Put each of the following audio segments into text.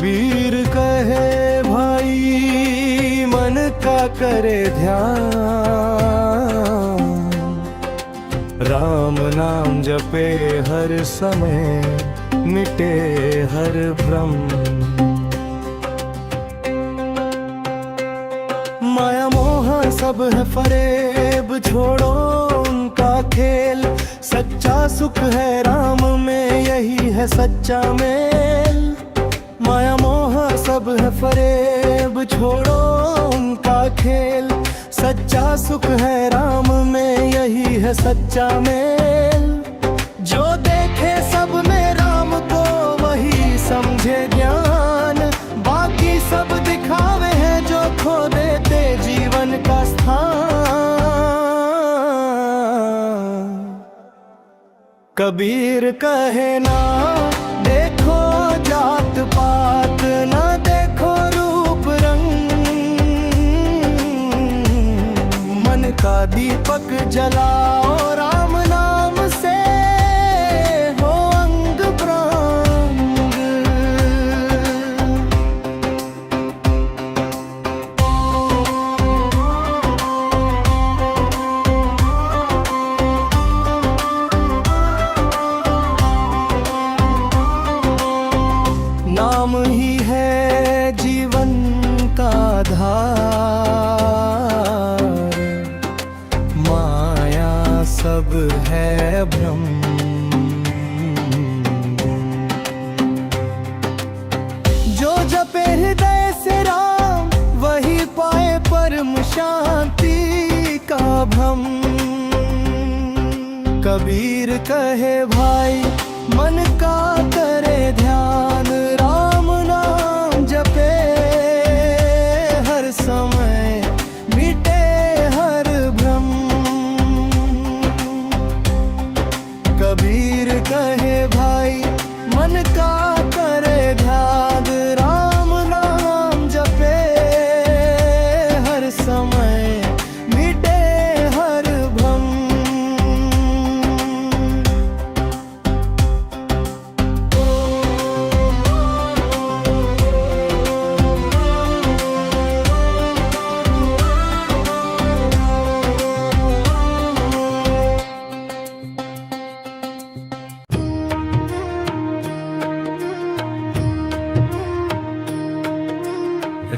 कबीर कहे भाई मन का करे ध्यान, राम नाम जपे हर समय मिटे हर भ्रम। माया मोह सब है फरेब, छोड़ो उनका खेल। सच्चा सुख है राम में, यही है सच्चा मेल। माया मोह सब है फरेब, छोड़ो उनका खेल। सच्चा सुख है राम में, यही है सच्चा मेल। जो देखे सब में राम को, वही समझे ज्ञान। बाकी सब दिखावे हैं जो खो देते जीवन का स्थान। कबीर कहे ना देखो जात पात, ना देखो रूप रंग। मन का दीपक जलाओ, राम नाम से हो अंग प्रंग। नाम ही है जीवन का आधार, माया सब है भ्रम। जो जपे हृदय से राम, वही पाए परम शांति का भ्रम। कबीर कहे भाई मन का करे ध्यान, राम नाम जपे हर समय मिटे हर भ्रम। कबीर कहे भाई मन का करे ध्यान, राम नाम जपे हर समय मिटे हर भ्रम।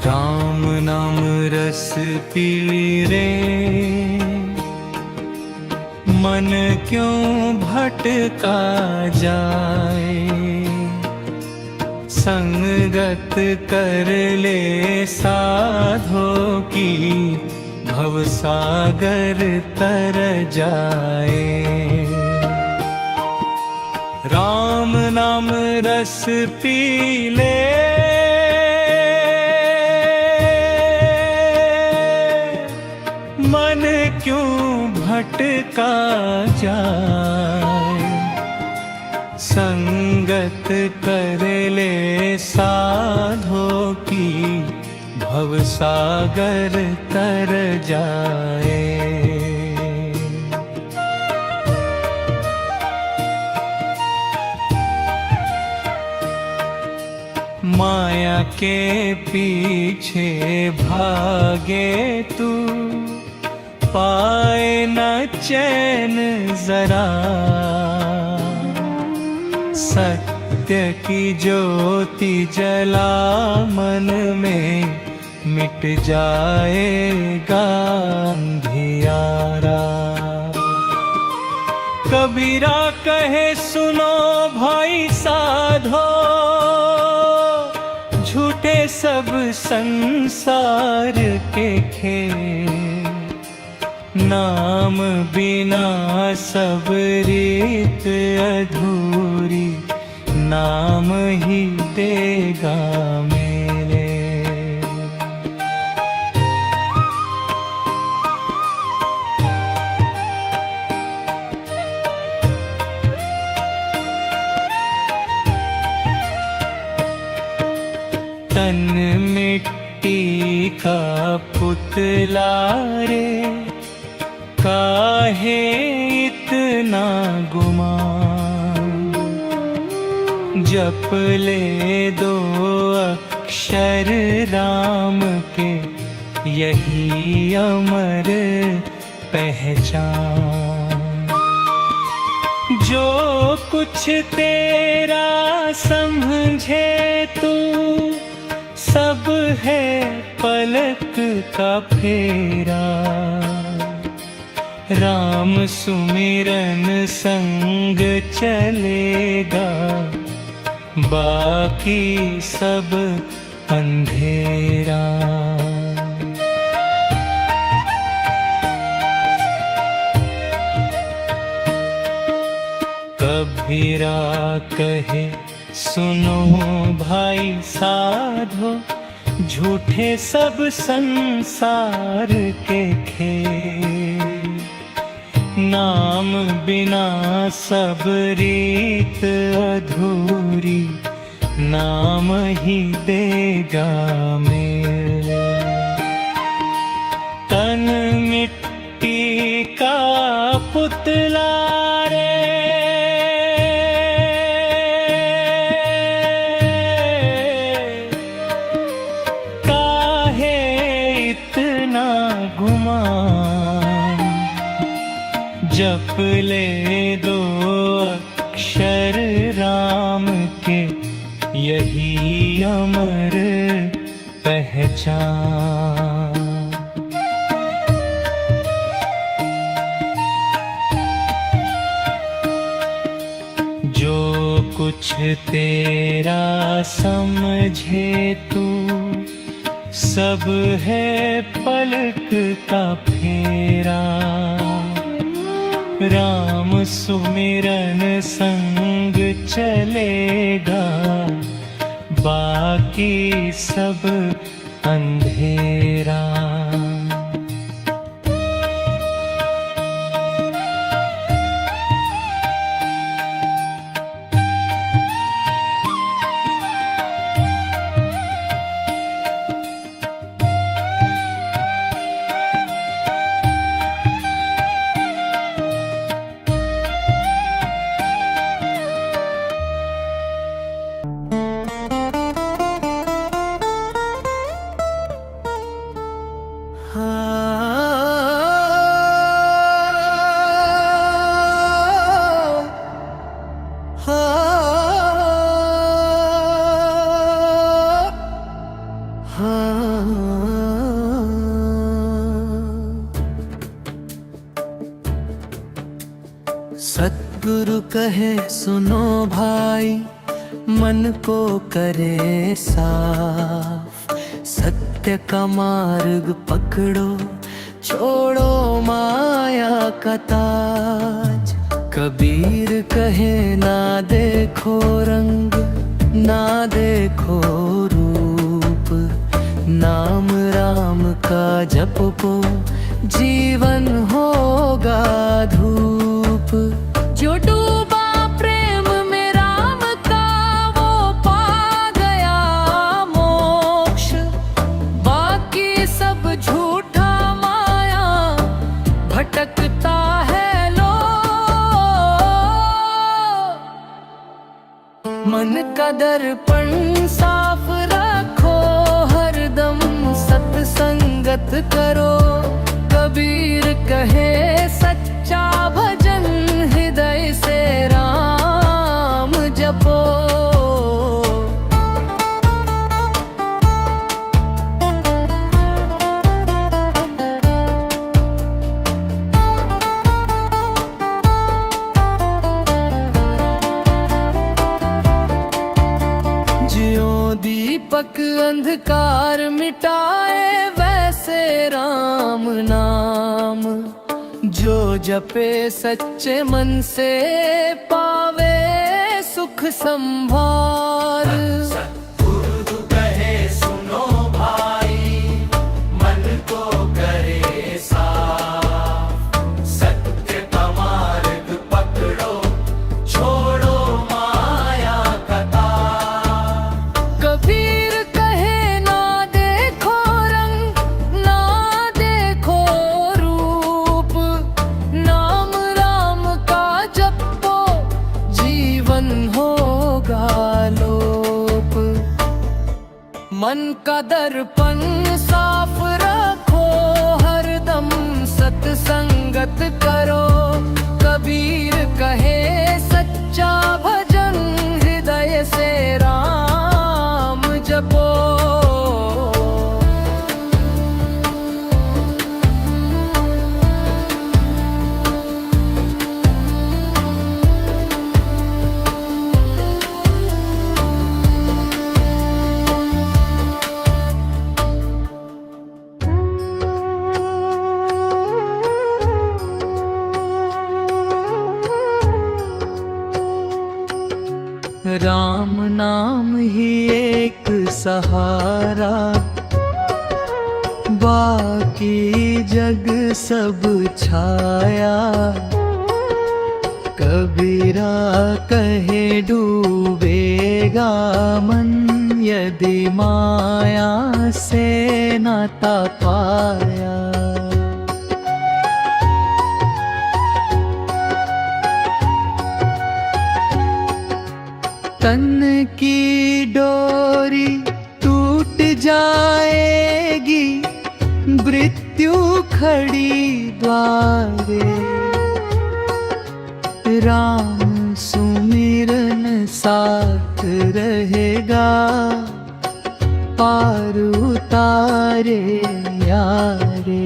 राम नाम रस पी रे, मन क्यों भटका जाए। संगत कर ले साधो की, भवसागर तर जाए। राम नाम रस पी ले, मन क्यों भटका जाए। संगत कर ले साधो की, भवसागर तर जाए। माया के पीछे भागे तू, पाए न चैन जरा। सत्य की ज्योति जला मन में, मिट जाएगा अंधियारा। कबीरा कहे सुनो भाई साधो, झूठे सब संसार के खेल। नाम बिना सब रीत अधूरी, नाम ही देगा मेरे। तन मिट्टी का पुतला रे, काहे इतना गुमान। जप ले दो अक्षर राम के, यही अमर पहचान। जो कुछ तेरा समझे तू, सब है पलक का फेरा। राम सुमिरन संग चलेगा, बाकी सब अंधेरा। कबीरा कहे सुनो भाई साधो, झूठे सब संसार के खेल। नाम बिना सब रीत अधूरी, नाम ही देगा मेल। तन मिट्टी का पुतला रे, काहे इतना गुमान। जप ले दो अक्षर राम के, यही अमर पहचान। जो कुछ तेरा समझे तू, सब है पलक का फेरा। राम सुमिरन संग चलेगा, बाकी सब अंधेरा। सद्गुरु कहे सुनो भाई, मन को करे साफ। सत्य का मार्ग पकड़ो, छोड़ो माया का ताज। कबीर कहे ना देखो रंग, ना देखो रूप। नाम राम का जपो, जीवन होगा धूप। जो डूबा प्रेम में राम का, वो पा गया मोक्ष। बाकी सब झूठा माया, भटकता है लो। मन का दर्पण साफ रखो, हरदम सत्संगत करो। कबीर कहे सच्चा भजन, हृदय से राम जपो। ज्यों दीपक अंधकार मिटाए, वैसे राम नाम जो जपे सच्चे मन से, पावे सुख संभार। सद्गुरु कहे सुनो भाई, मन को करे साफ। सत्य का मार्ग पकड़ो, छोड़ो माया का तार। कबीर कहे ना देखो रंग, ना देखो रूप। नाम राम का जपो, जीवन होगा मन का दर्पण साफ रखो, हरदम सत्संगत करो। कबीर कहे सच्चा भजन, हृदय से राम जपो। राम नाम ही एक सहारा, बाकी जग सब छाया। कबीरा कहे डूबेगा मन, यदि माया से नाता पाया। तन की डोरी टूट जाएगी, मृत्यु खड़ी द्वारे। राम सुमिरन साथ रहेगा, पार उतारे यारे।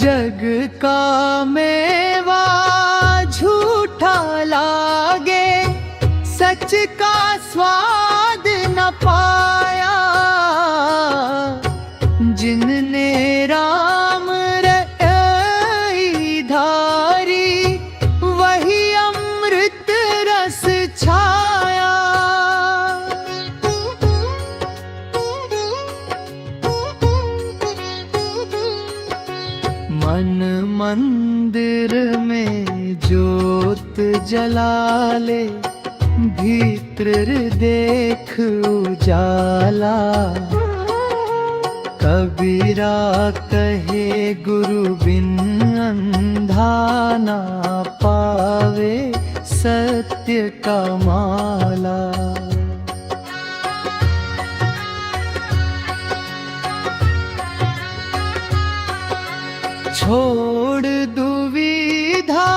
जग का मेवा झूठा लागे, सच का स्वाद न पाया। जिनने राम रई धारी, वही अमृत रस छाया। मन मंदिर में ज्योत जला ले, भीतर देख उजाला। कबीरा कहे गुरु बिन अंधा ना पावे सत्य का माला। छोड़ दुविधा,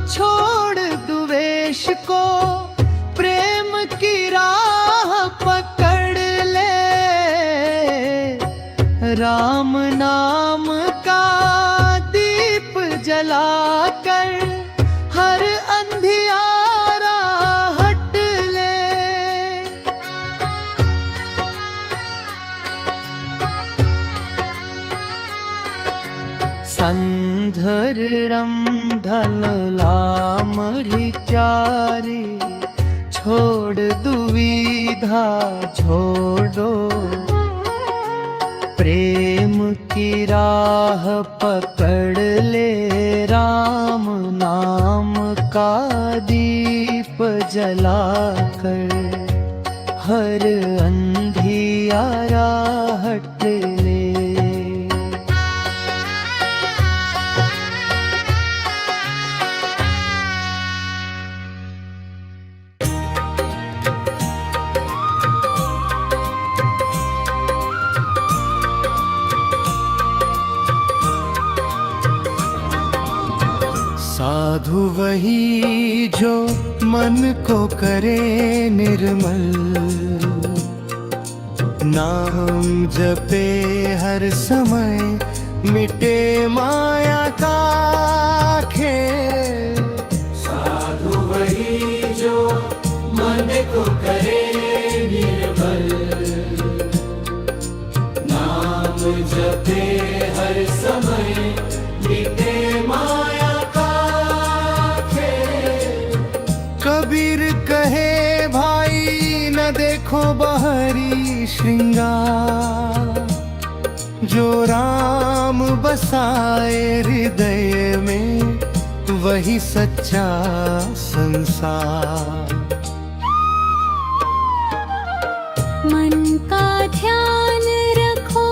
छोड़ द्वेष को, प्रेम की राह पकड़ ले। राम नाम का दीप जलाकर, हर अंधियारा हट ले। संधरम धललामढ़ि चारी, छोड़ दुविधा छोड़ो। प्रेम की राह पकड़ ले, राम नाम का दीप जलाकर, हर अंधियारा हट ले। साधु वही जो मन को करे निर्मल, नाम जपे हर समय, मिटे माया का खेल। साधु वही जो मन को करे निर्मल, नाम जपे हर समय, मिटे माया। कबीर कहे भाई न देखो बाहरी श्रृंगार, जो राम बसाए हृदय में, वही सच्चा संसार। मन का ध्यान रखो,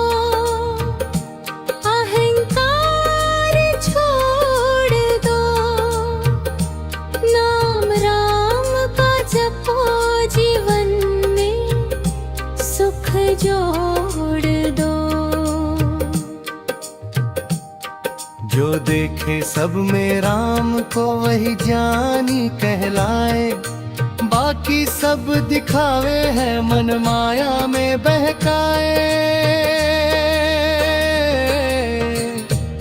अहंकार छोड़ दो। देखे सब में राम को वही ज्ञानी कहलाए। बाकी सब दिखावे हैं मन माया में बहकाए।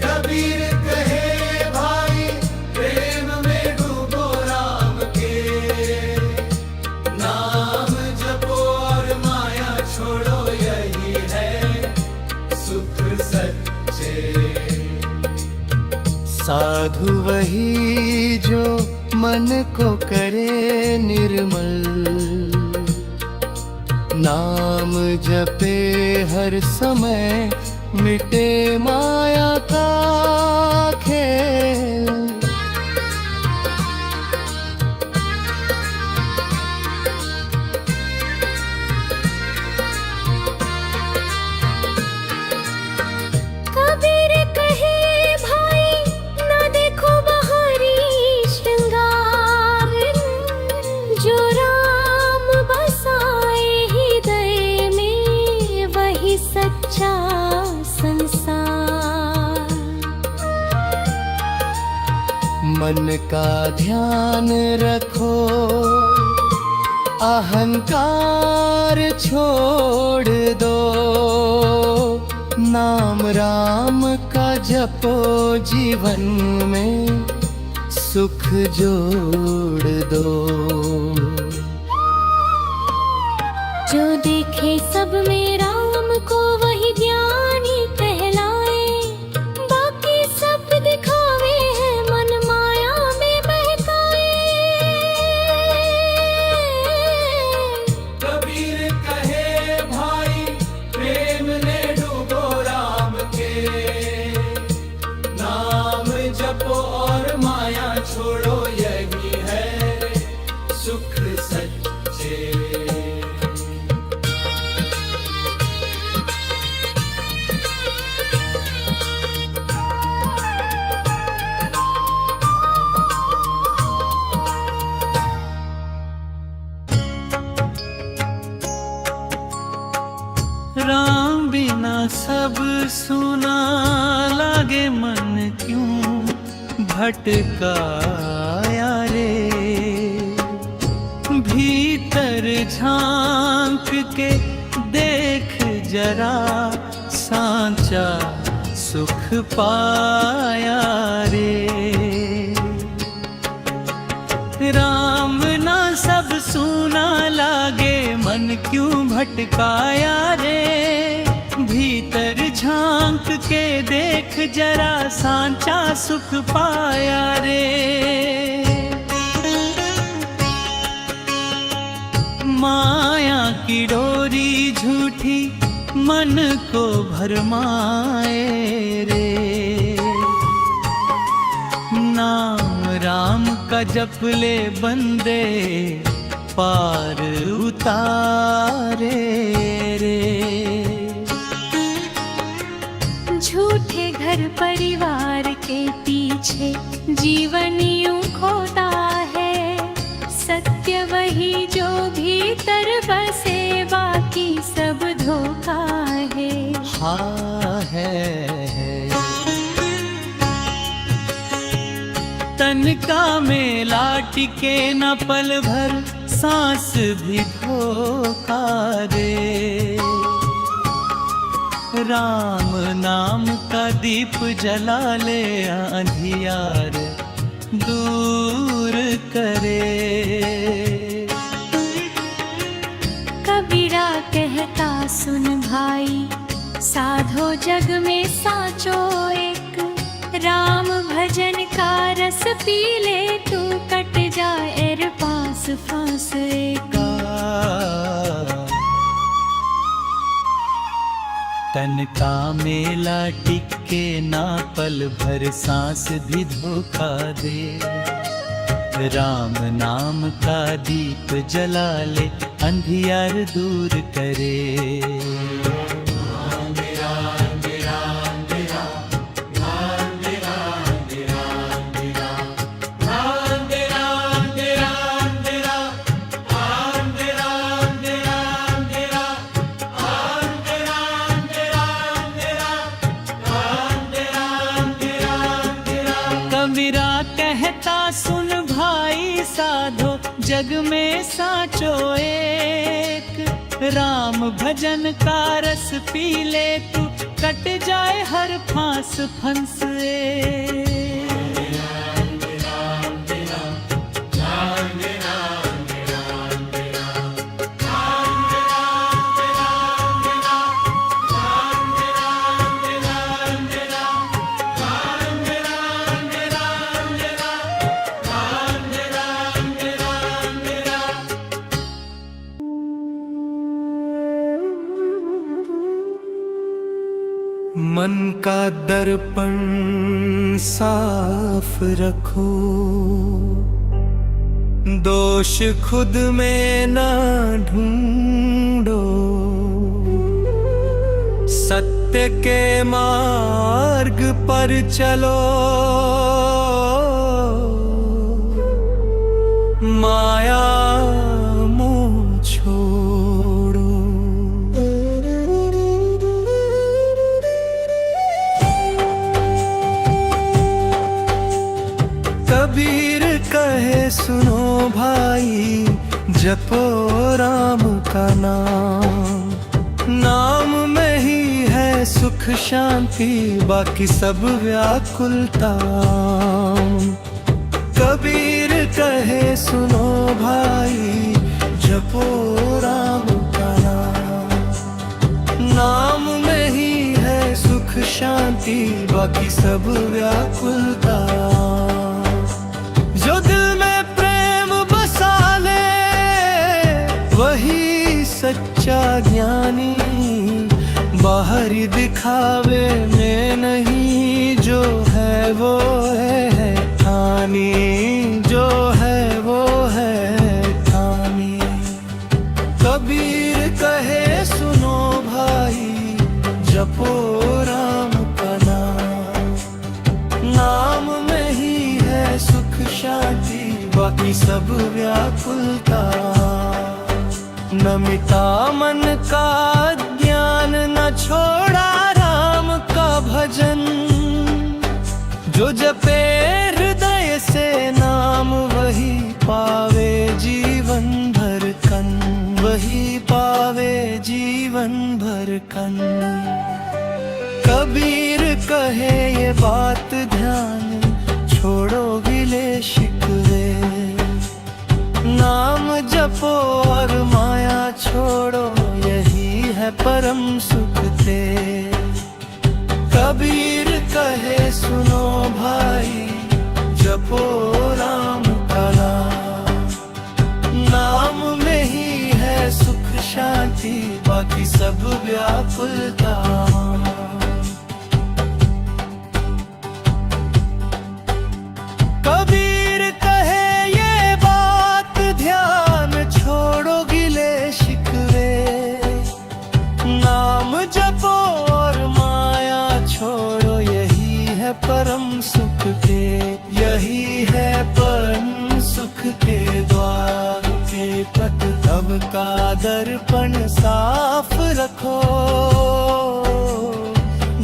कबीर कहे भाई प्रेम में डूबो राम के, नाम जपो और माया छोड़ो, यही है सुख सच्चे। साधु वही जो मन को करे निर्मल, नाम जपे हर समय, मिटे माया का खेल। कबीर कहे भाई ना देखो बाहरी श्रृंगार, जो राम बसाए हृदय में वही सच्चा संसार। मन का ध्यान रखो, अहंकार छोड़ दो, नाम राम का जपो, जीवन में सुख जोड़ दो। जो देखे सब में राम को वही ज्ञानी कहलाए। बाकी सब दिखावे हैं मन माया में बहकाए। कबीर कहे भाई प्रेम में डूबो राम के, नाम जपो और माया छोड़ो, यही है सुख सच्चे। राम बिना सब सुना लागे, मन क्यों भटकाया रे। भीतर झांक के देख जरा, सांचा सुख पाया रे। राम ना सब सुना लागे, मन क्यों भटकाया रे। भीतर झांक के देख जरा, सांचा सुख पाया रे। माया की डोरी झूठी मन को भरमाए रे। नाम राम का जप ले बंदे, पार उतारे रे। झूठे घर परिवार के पीछे जीवन यूं खोता है। सत्य वही जो भीतर बसे, बाकी सब धोखा है। हाँ है। तन का मेला टिके न पल भर, सांस भी धोखा दे। राम नाम का दीप जला ले, अंधियार दूर करे। कबीरा कहता सुन भाई, साधो जग में साचो एक। राम भजन का रस पी ले तू, कट जाए एर पास फांस एक। तन का मेला टिके ना पल भर, सांस भी धोखा दे। राम नाम का दीप जला ले, अंधियार दूर करे। जग में साचो एक। राम भजन का रस पी ले तू, कट जाए हर फांस फंस एक। मन का दर्पण साफ रखो, दोष खुद में ना ढूंढो। सत्य के मार्ग पर चलो, माया मोह छोड़ो। कबीर कहे सुनो भाई, जपो राम का नाम। नाम में ही है सुख शांति, बाकी सब व्याकुलता। कबीर कहे सुनो भाई, जपो राम का नाम। नाम में ही है सुख शांति, बाकी सब व्याकुलता। जो दिल में प्रेम बसा ले, वही सच्चा ज्ञानी। बाहरी दिखावे में नहीं, जो है वो है ठानी। जो है वो है ठानी। कबीर कहे सुनो भाई, जपो राम का नाम। नाम में ही है सुख शांति, बाकी सब व्याकुलता। न मिटा मन का ज्ञान, न छोड़ा राम का भजन। जो जपे हृदय से नाम, वही पावे जीवन भर कन। वही पावे जीवन भर कन। कबीर कहे ये बात ध्यान, छोड़ो गिले शिकवे। नाम जपो और माया छोड़ो, यही है परम सुख ते। कबीर कहे सुनो भाई, जपो राम का नाम। नाम में ही है सुख शांति, बाकी सब व्याकुलता। कबीर कहे ये बात ध्यान, छोड़ो गिले शिकवे। नाम जपो और माया छोड़ो, यही है परम सुख के। यही है परम सुख के द्वार के पट। तब का दर्पण साफ रखो,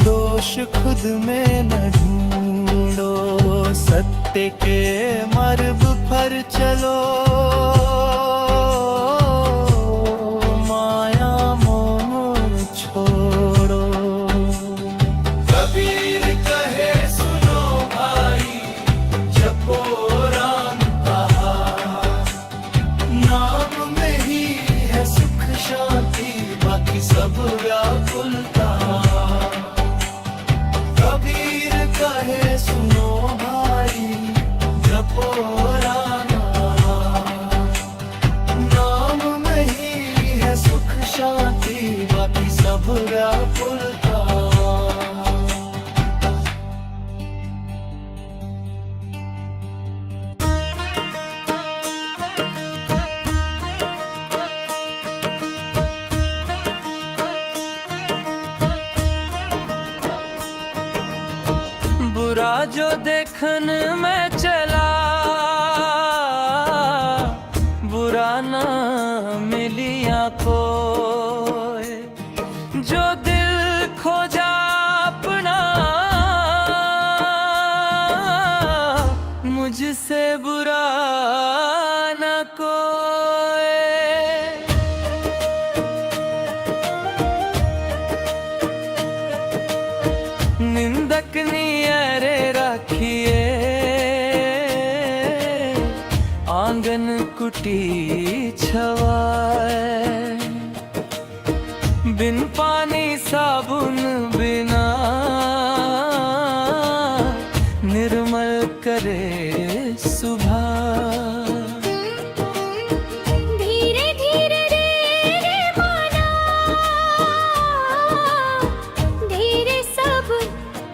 दोष खुद में न ढूंढो। सत्य के मार्ग पर चलो, माया मोह छोड़ो। कबीर कहे सुनो भाई, जपो राम का। नाम में ही है सुख शांति, बाकी सब व्याकुलता। कबीर कहे सुनो भाई, जपो राम का। नाम में ही है सुख शांति, बाकी सब व्याकुलता। बुरा जो देखन में चला, बुरा ना मिलिया कोई। जो दिल खोजा अपना, मुझसे बुरा ना कोई। माटी छवाए, बिन पानी साबुन बिना निर्मल करे सुबह। धीरे धीरे रे माना, धीरे सब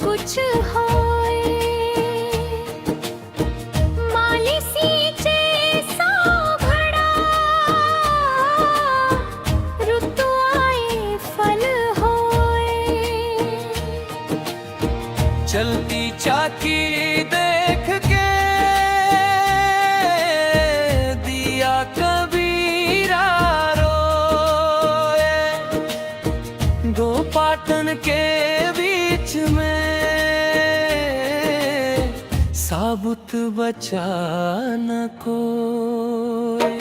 कुछ होए। माली सींचे सा घड़ा, ऋतु आए फल होए। चलती चाकी देख के दिया कबीरा रोए, दो पाटन के बीच में साबुत बचा न कोई।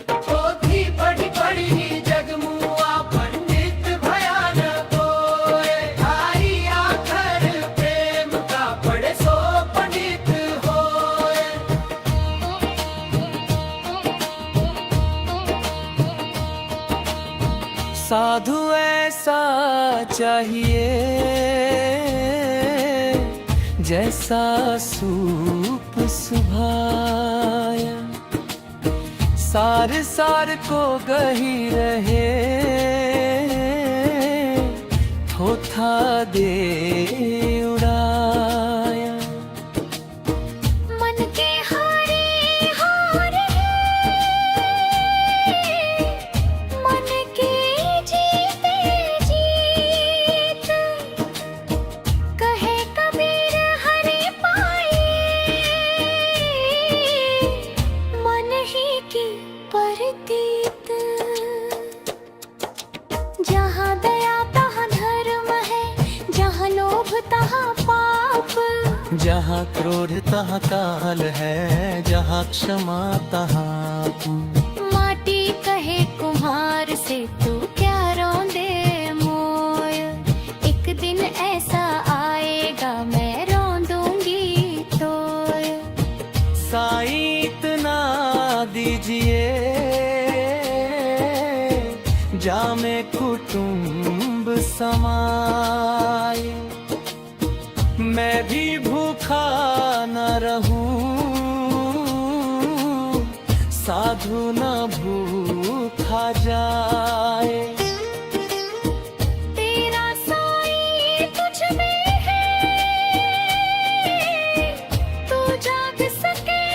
पोथी पढ़ी पढ़ी जगमुआ पंडित भयान होए। आई आखर प्रेम का पढ़े सो पंडित होए। साधु ऐसा चाहिए जैसा सूप सुभाया, सार सार को गही रहे, थोथा दे उड़ाया। मन के हारे हार है, मन के जीते जीत। कहे कबीर हरि पाए, मन ही की परतीत। जहाँ दया तहाँ धर्म है, जहाँ लोभ तहाँ पाप। जहाँ क्रोध तहाँ काल है, जहाँ क्षमा तहाँ माटी कहे कुम्हार से तू क्या रौंदे मोय। एक दिन ऐसा आएगा मैं रौंदूंगी तोय। साईं इतना दीजिए जामे कुटुंब समाए, मैं भी भूखा न रहूं, साधु न भूखा जाए। तेरा साईं तुझ में है, तू जाग सके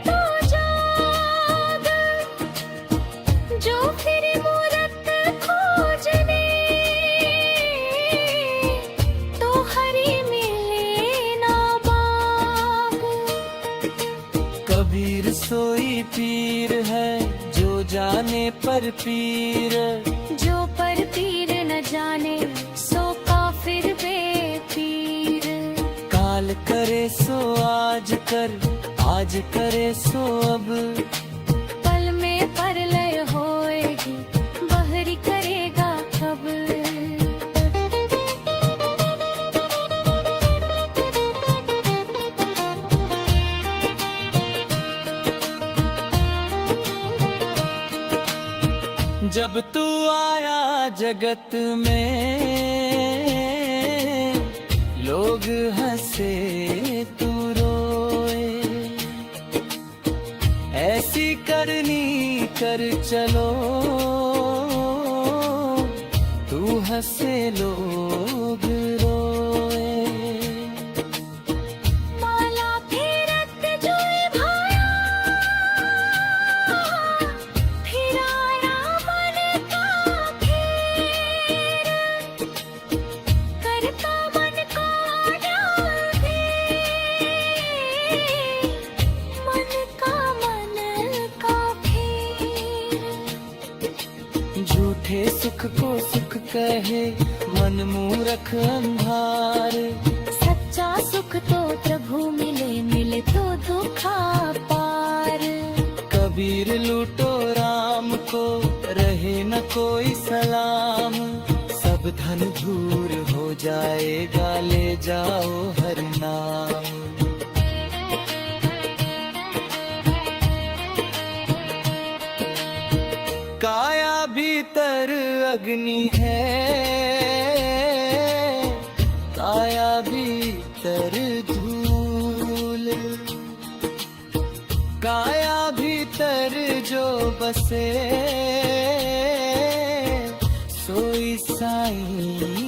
तो जाग। जो फिर मूरत खोजने, तो हरि मिले ना बाग। कबीर सोई पीर है जो जाने पर पीर, जो पर पीर न जाने सो काफिर बेपीर। काल करे सो आज कर, आज करे सो अब। पल में परलय होएगी, बहरी करेगा कब। जब तू आया जगत में लोग हंसे तू रोए, ऐसी करनी कर चलो तू हंसे लोग रोए। माला फेरत जोए भाया, फिर आया मन का खेर। करता मन का डाल दे, मन का फेर। झूठे सुख को सुख कहे मन मूरख अंधार, सच्चा सुख तो प्रभु मिले, मिले तो दुखा पार। कबीर लूटो राम को रहे न कोई सलाम, सब धन धूर हो जाएगा ले जाओ हर नाम। काया भीतर अग्नि है, काया भीतर धूल, काया भीतर जो बसे सोई साईं